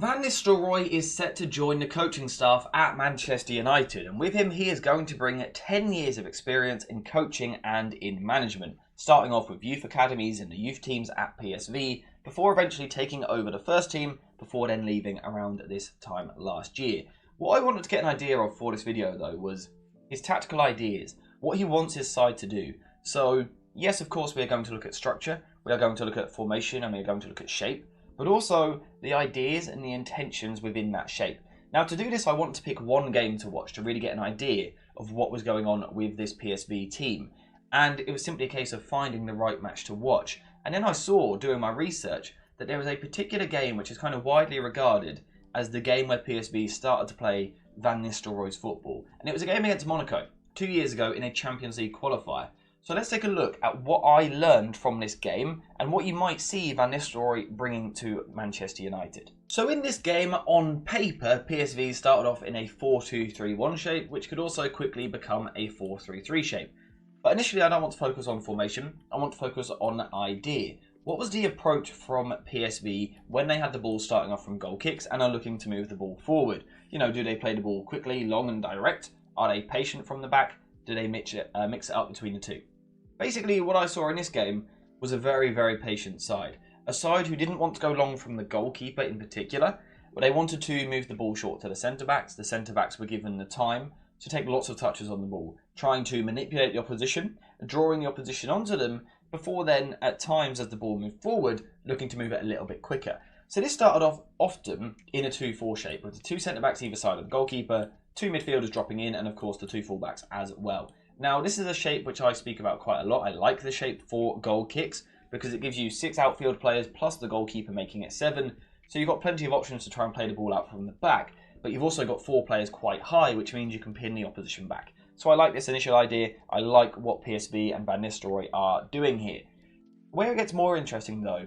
Van Nistelrooy is set to join the coaching staff at Manchester United, and with him he is going to bring 10 years of experience in coaching and in management, starting off with youth academies and the youth teams at PSV, before eventually taking over the first team, before then leaving around this time last year. What I wanted to get an idea of for this video though was his tactical ideas, what he wants his side to do. So yes, of course we are going to look at structure, we are going to look at formation, and we are going to look at shape, but also the ideas and the intentions within that shape. Now to do this I wanted to pick one game to watch to really get an idea of what was going on with this PSV team, and it was simply a case of finding the right match to watch. And then I saw, doing my research, that there was a particular game which is kind of widely regarded as the game where PSV started to play Van Nistelrooy's football, and it was a game against Monaco 2 years ago in a Champions League qualifier. So let's take a look at what I learned from this game and what you might see Van Nistelrooy bringing to Manchester United. So in this game, on paper, PSV started off in a 4-2-3-1 shape, which could also quickly become a 4-3-3 shape. But initially I don't want to focus on formation, I want to focus on idea. What was the approach from PSV when they had the ball starting off from goal kicks and are looking to move the ball forward? You know, do they play the ball quickly, long and direct? Are they patient from the back? Do they mix it up between the two? Basically, what I saw in this game was a very, very patient side. A side who didn't want to go long from the goalkeeper in particular, but they wanted to move the ball short to the centre-backs. The centre-backs were given the time to take lots of touches on the ball, trying to manipulate the opposition, drawing the opposition onto them, before then, at times as the ball moved forward, looking to move it a little bit quicker. So this started off often in a 2-4 shape, with the two centre-backs either side of the goalkeeper, two midfielders dropping in, and of course the two full-backs as well. Now, this is a shape which I speak about quite a lot. I like the shape for goal kicks because it gives you 6 outfield players plus the goalkeeper making it 7. So you've got plenty of options to try and play the ball out from the back, but you've also got 4 players quite high, which means you can pin the opposition back. So I like this initial idea. I like what PSV and Van Nistelrooy are doing here. Where it gets more interesting though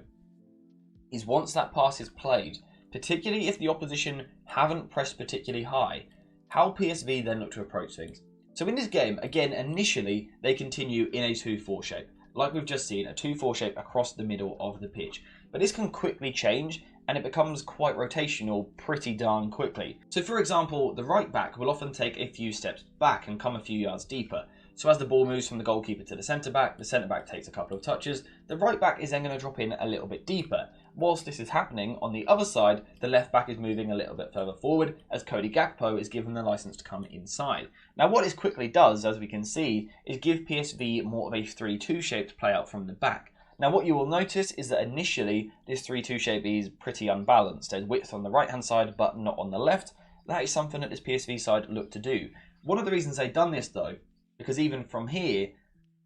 is once that pass is played, particularly if the opposition haven't pressed particularly high, how PSV then look to approach things. So in this game, again, initially, they continue in a 2-4 shape. Like we've just seen, a 2-4 shape across the middle of the pitch. But this can quickly change, and it becomes quite rotational pretty darn quickly. So for example, the right back will often take a few steps back and come a few yards deeper. So as the ball moves from the goalkeeper to the centre-back takes a couple of touches, the right back is then going to drop in a little bit deeper. Whilst this is happening, on the other side, the left back is moving a little bit further forward as Cody Gakpo is given the licence to come inside. Now what this quickly does, as we can see, is give PSV more of a 3-2 shape to play out from the back. Now what you will notice is that initially this 3-2 shape is pretty unbalanced. There's width on the right hand side but not on the left. That is something that this PSV side looked to do. One of the reasons they've done this though, because even from here,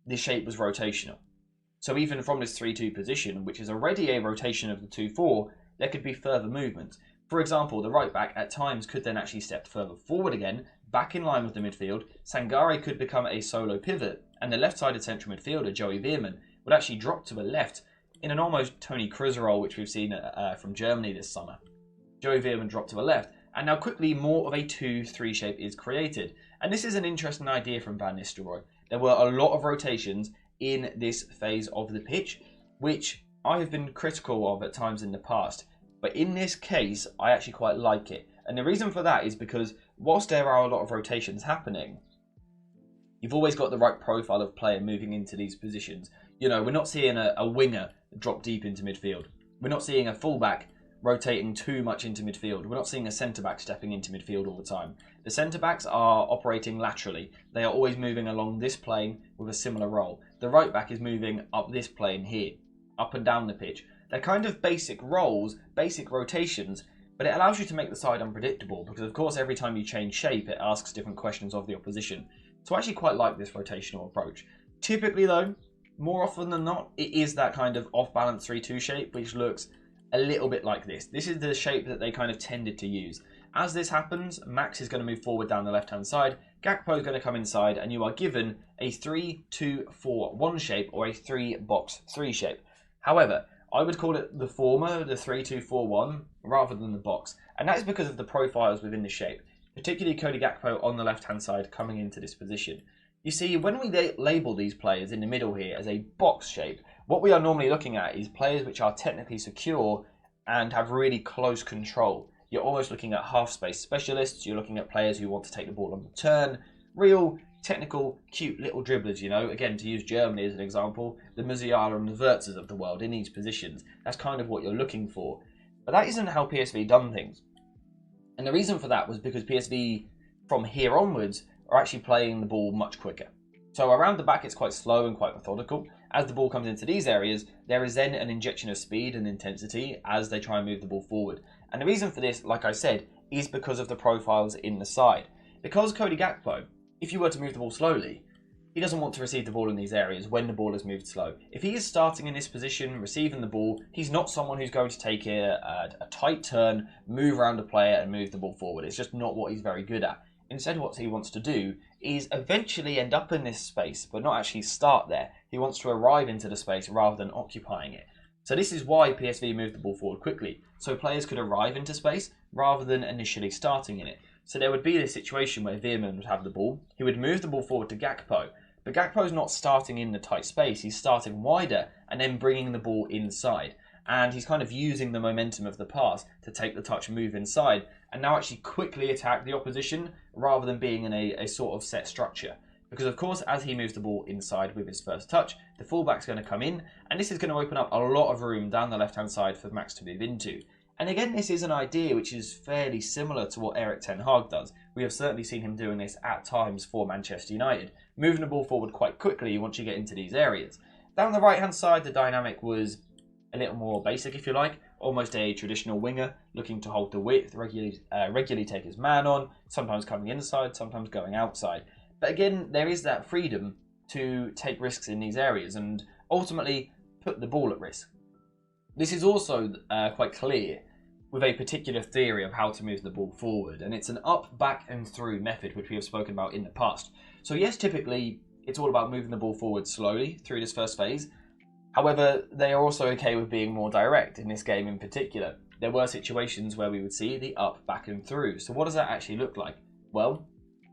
this shape was rotational. So even from this 3-2 position, which is already a rotation of the 2-4, there could be further movement. For example, the right back at times could then actually step further forward again, back in line with the midfield. Sangare could become a solo pivot, and the left-sided central midfielder, Joey Veerman, would actually drop to a left in an almost Tony Kroos role, which we've seen from Germany this summer. Joey Veerman dropped to a left, and now quickly more of a 2-3 shape is created. And this is an interesting idea from Van Nistelrooy. There were a lot of rotations in this phase of the pitch, which I have been critical of at times in the past. But in this case, I actually quite like it. And the reason for that is because whilst there are a lot of rotations happening, you've always got the right profile of player moving into these positions. You know, we're not seeing a winger drop deep into midfield. We're not seeing a fullback rotating too much into midfield. We're not seeing a centre-back stepping into midfield all the time. The centre-backs are operating laterally. They are always moving along this plane with a similar role. The right-back is moving up this plane here, up and down the pitch. They're kind of basic roles, basic rotations, but it allows you to make the side unpredictable because, of course, every time you change shape, it asks different questions of the opposition. So I actually quite like this rotational approach. Typically, though, more often than not, it is that kind of off-balance 3-2 shape, which looks a little bit like this. This is the shape that they kind of tended to use. As this happens, Max is going to move forward down the left-hand side, Gakpo is going to come inside, and you are given a 3-2-4-1 shape or a 3-box-3 shape. However, I would call it the former, the 3-2-4-1, rather than the box. And that is because of the profiles within the shape, particularly Cody Gakpo on the left-hand side coming into this position. You see, when we label these players in the middle here as a box shape, what we are normally looking at is players which are technically secure and have really close control. you're almost looking at half-space specialists, you're looking at players who want to take the ball on the turn, real technical, cute little dribblers, you know, again, to use Germany as an example, the Musiala and the Wirtzes of the world in these positions. That's kind of what you're looking for. But that isn't how PSV done things. And the reason for that was because PSV, from here onwards, are actually playing the ball much quicker. So around the back, it's quite slow and quite methodical. As the ball comes into these areas, there is then an injection of speed and intensity as they try and move the ball forward. And the reason for this, like I said, is because of the profiles in the side. Because Cody Gakpo, if you were to move the ball slowly, he doesn't want to receive the ball in these areas when the ball is moved slow. If he is starting in this position, receiving the ball, he's not someone who's going to take a tight turn, move around a player and move the ball forward. It's just not what he's very good at. Instead, what he wants to do is eventually end up in this space, but not actually start there. He wants to arrive into the space rather than occupying it. So this is why PSV moved the ball forward quickly, so players could arrive into space rather than initially starting in it. So there would be this situation where Veerman would have the ball, he would move the ball forward to Gakpo, but Gakpo's not starting in the tight space, he's starting wider and then bringing the ball inside. And he's kind of using the momentum of the pass to take the touch, move inside, and now actually quickly attack the opposition rather than being in a sort of set structure. Because of course, as he moves the ball inside with his first touch, the fullback's going to come in, and this is going to open up a lot of room down the left-hand side for Max to move into. And again, this is an idea which is fairly similar to what Erik ten Hag does. We have certainly seen him doing this at times for Manchester United, moving the ball forward quite quickly once you get into these areas. Down the right-hand side, the dynamic was a little more basic, if you like, almost a traditional winger, looking to hold the width, regularly take his man on, sometimes coming inside, sometimes going outside. But again, there is that freedom to take risks in these areas and ultimately put the ball at risk. This is also quite clear with a particular theory of how to move the ball forward, and it's an up, back and through method which we have spoken about in the past. So yes, typically it's all about moving the ball forward slowly through this first phase. However, they are also okay with being more direct in this game in particular. There were situations where we would see the up, back and through. So what does that actually look like? Well,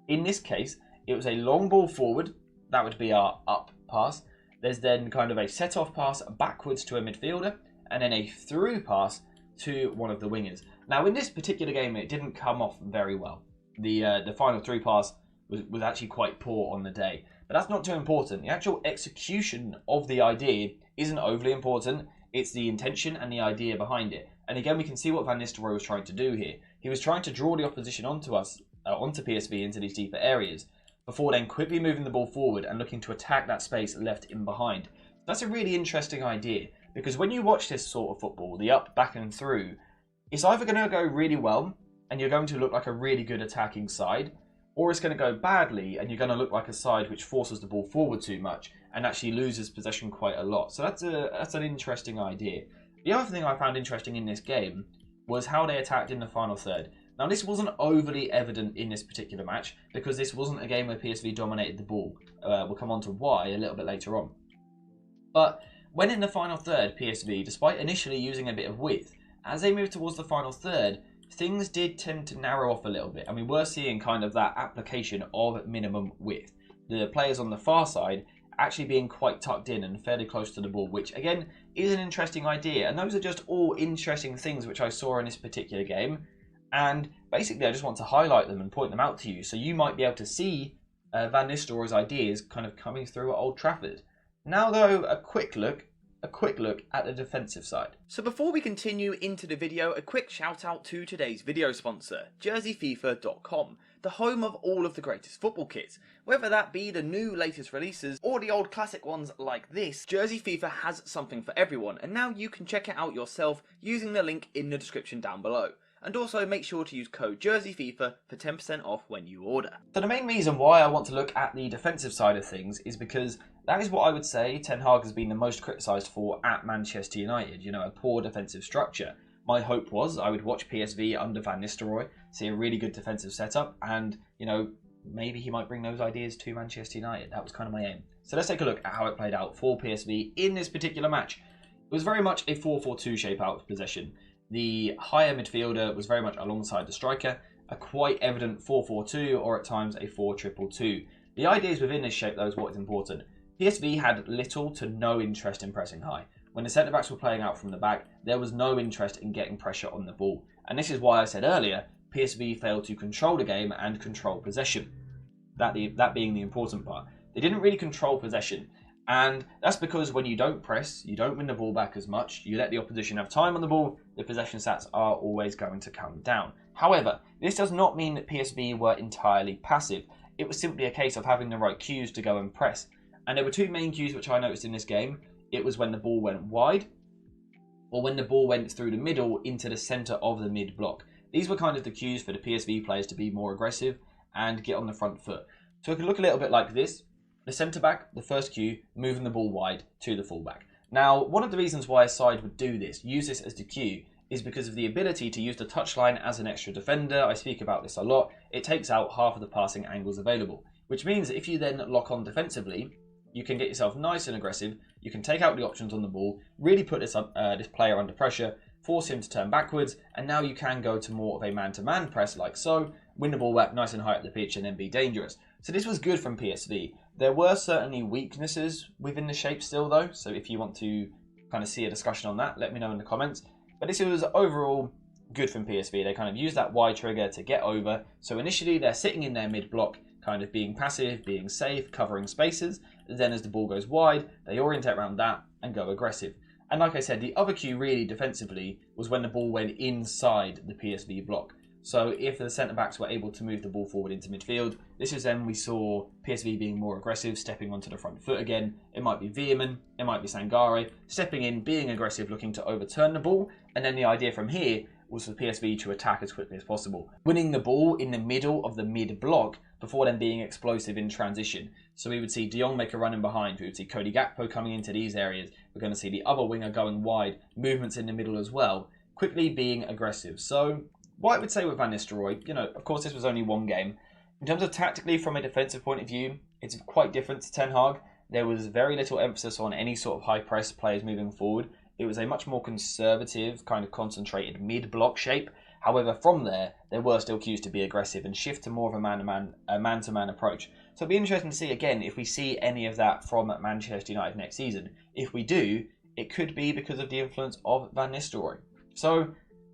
in this case, it was a long ball forward. That would be our up pass. There's then kind of a set-off pass backwards to a midfielder, and then a through pass to one of the wingers. Now, in this particular game, it didn't come off very well. The final through pass was actually quite poor on the day. But that's not too important. The actual execution of the idea isn't overly important. It's the intention and the idea behind it. And again, we can see what Van Nistelrooy was trying to do here. He was trying to draw the opposition onto PSV into these deeper areas, before then quickly moving the ball forward and looking to attack that space left in behind. That's a really interesting idea, because when you watch this sort of football, the up, back and through, it's either going to go really well and you're going to look like a really good attacking side, or it's going to go badly and you're going to look like a side which forces the ball forward too much and actually loses possession quite a lot. So that's an interesting idea. The other thing I found interesting in this game was how they attacked in the final third. Now, this wasn't overly evident in this particular match because this wasn't a game where PSV dominated the ball. We'll come on to why a little bit later on. But when in the final third, PSV, despite initially using a bit of width, as they moved towards the final third, things did tend to narrow off a little bit, and we were seeing kind of that application of minimum width. The players on the far side actually being quite tucked in and fairly close to the ball, which again is an interesting idea. And those are just all interesting things which I saw in this particular game. And basically I just want to highlight them and point them out to you, so you might be able to see Van Nistelrooy's ideas kind of coming through at Old Trafford. Now though, a quick look at the defensive side. So before we continue into the video, a quick shout out to today's video sponsor, JerseyFifa.com, the home of all of the greatest football kits. Whether that be the new latest releases or the old classic ones like this, Jersey FIFA has something for everyone, and now you can check it out yourself using the link in the description down below. And also make sure to use code JerseyFIFA for 10% off when you order. So the main reason why I want to look at the defensive side of things is because that is what I would say Ten Hag has been the most criticised for at Manchester United, you know, a poor defensive structure. My hope was I would watch PSV under Van Nistelrooy, see a really good defensive setup, and, you know, maybe he might bring those ideas to Manchester United. That was kind of my aim. So let's take a look at how it played out for PSV in this particular match. It was very much a 4-4-2 shape out of possession. The higher midfielder was very much alongside the striker, a quite evident 4-4-2 or at times a 4-2-2. The ideas within this shape though is what is important. PSV had little to no interest in pressing high. when the centre-backs were playing out from the back, there was no interest in getting pressure on the ball. And this is why I said earlier, PSV failed to control the game and control possession. That being the important part. They didn't really control possession. And that's because when you don't press, you don't win the ball back as much, you let the opposition have time on the ball, the possession stats are always going to come down. However, this does not mean that PSV were entirely passive. It was simply a case of having the right cues to go and press. And there were two main cues which I noticed in this game. It was when the ball went wide, or when the ball went through the middle into the centre of the mid block. These were kind of the cues for the PSV players to be more aggressive and get on the front foot. So it could look a little bit like this. The centre-back, the first cue, moving the ball wide to the full-back. Now, one of the reasons why a side would do this, use this as the cue, is because of the ability to use the touchline as an extra defender. I speak about this a lot. It takes out half of the passing angles available, which means that if you then lock on defensively, you can get yourself nice and aggressive, you can take out the options on the ball, really put this player under pressure, force him to turn backwards, and now you can go to more of a man-to-man press like so, win the ball back nice and high up the pitch and then be dangerous. So this was good from PSV. There were certainly weaknesses within the shape still though, so if you want to kind of see a discussion on that, let me know in the comments. But this was overall good from PSV. They kind of used that Y trigger to get over. So initially they're sitting in their mid-block, kind of being passive, being safe, covering spaces. Then as the ball goes wide, they orientate around that and go aggressive. And like I said, the other cue really defensively was when the ball went inside the PSV block. So if the centre-backs were able to move the ball forward into midfield, this is then we saw PSV being more aggressive, stepping onto the front foot again. It might be Veerman, it might be Sangare, stepping in, being aggressive, looking to overturn the ball. And then the idea from here was for PSV to attack as quickly as possible, winning the ball in the middle of the mid-block before then being explosive in transition. So we would see De Jong make a run in behind, we would see Cody Gakpo coming into these areas, we're going to see the other winger going wide, movements in the middle as well, quickly being aggressive. So what I would say with Van Nistelrooy, of course this was only one game. In terms of tactically from a defensive point of view, it's quite different to Ten Hag. There was very little emphasis on any sort of high press players moving forward. It was a much more conservative, kind of concentrated mid-block shape. However, from there were still cues to be aggressive and shift to more of a man-to-man approach. So it'll be interesting to see again if we see any of that from Manchester United next season. If we do, it could be because of the influence of Van Nistelrooy. So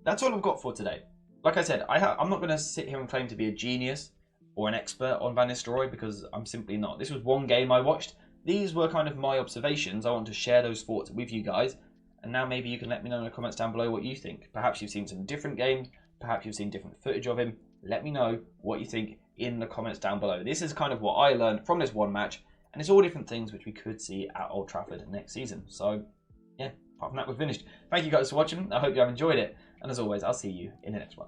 that's all I've got for today. Like I said, I'm not going to sit here and claim to be a genius or an expert on Van Nistelrooy because I'm simply not. This was one game I watched. These were kind of my observations. I want to share those thoughts with you guys. And now maybe you can let me know in the comments down below what you think. Perhaps you've seen some different games. Perhaps you've seen different footage of him. Let me know what you think in the comments down below. This is kind of what I learned from this one match. And it's all different things which we could see at Old Trafford next season. So, yeah, apart from that, we're finished. Thank you guys for watching. I hope you have enjoyed it. And as always, I'll see you in the next one.